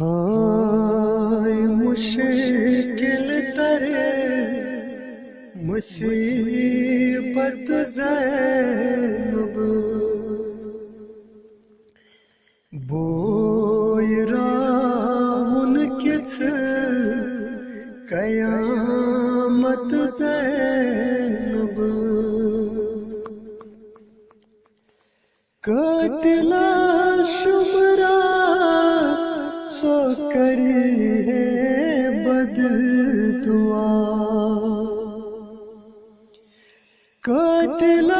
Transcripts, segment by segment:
ہائے مشکل ترے مصیبت زینب بوئی راہن کچھ قیامت زینب قاتل شمرا سو کری ہے بد دعا قاتل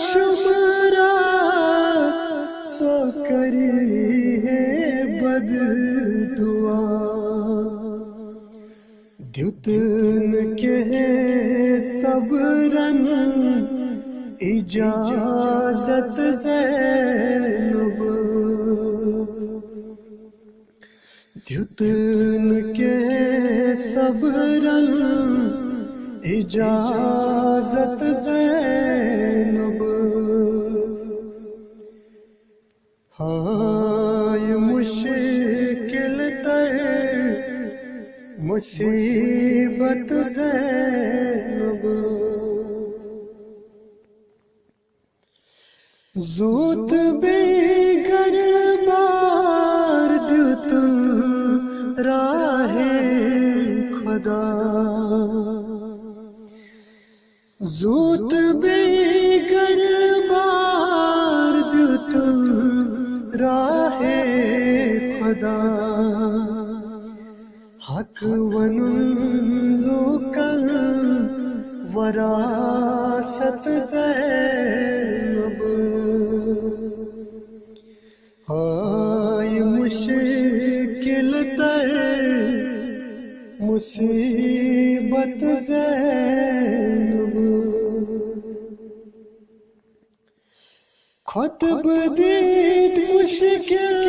شمرا سو کری ہے بد دعا دیتن کے صبرن اجازت زینب دیتن کے صبرن اجازت زینب ہائے مشکل تر مصیبت زینب زود بے گر بار دیتن راہ خدا زود بے گر بار دیتن راہ خدا حق ونن لوکن وراثت زینب ہائے مشکل تر مصیبت زینب خطب دید مشکل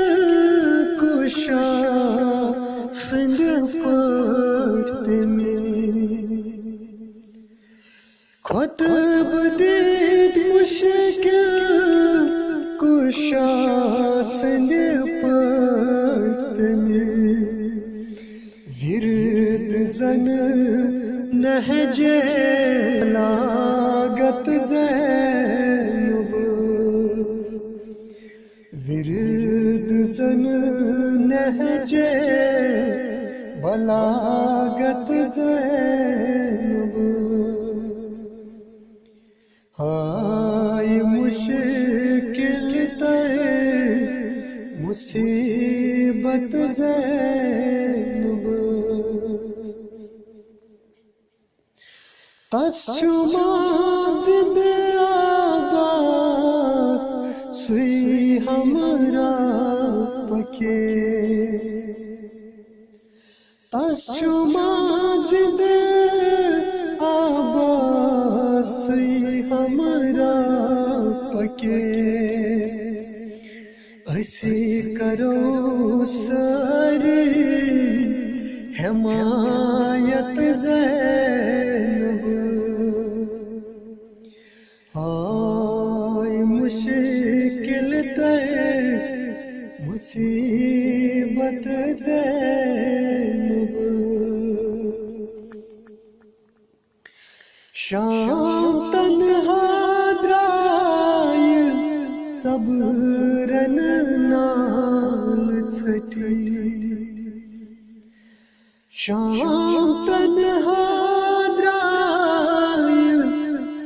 کشا سنگ پرت میں خطب دید مشکل کشا سنگ پرت میں ورد زن نہج لاگت زینب ورد زن نہج بلاگت زینب ہائے مشکل تر مصیبت زینب تس چما زد عباس سوئی ہمرا پکے تس چما زد عباس سوئی ہمرا پکے ایسی کرو ساری حمایت زینب ہائے مشکل تر مصیبت زینب شام تنہا درائی صبرن نال چھٹی شام تنہا درائی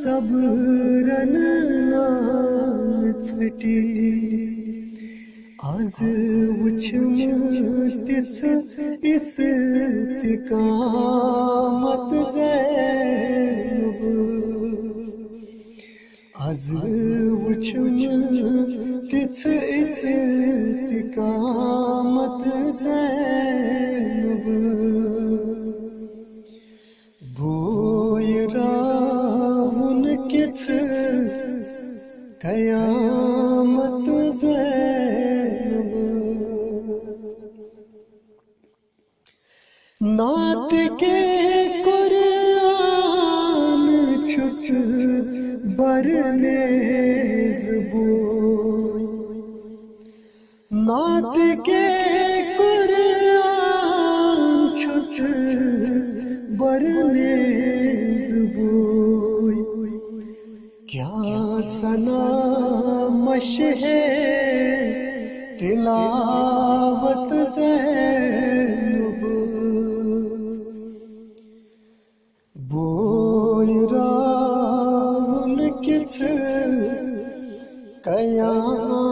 صبرن نال چھٹی آز وچھم تِس استقامت زینب آز وچھم تِس استقامت زینب بوئی راہن کچھ قیامت زینب نعت کے قرآن چھس برنیز بوئی نعت کے قرآن برنیز بوئی کیا سنا مشہ تلاوت زینب بوئی راون کچھ قیامت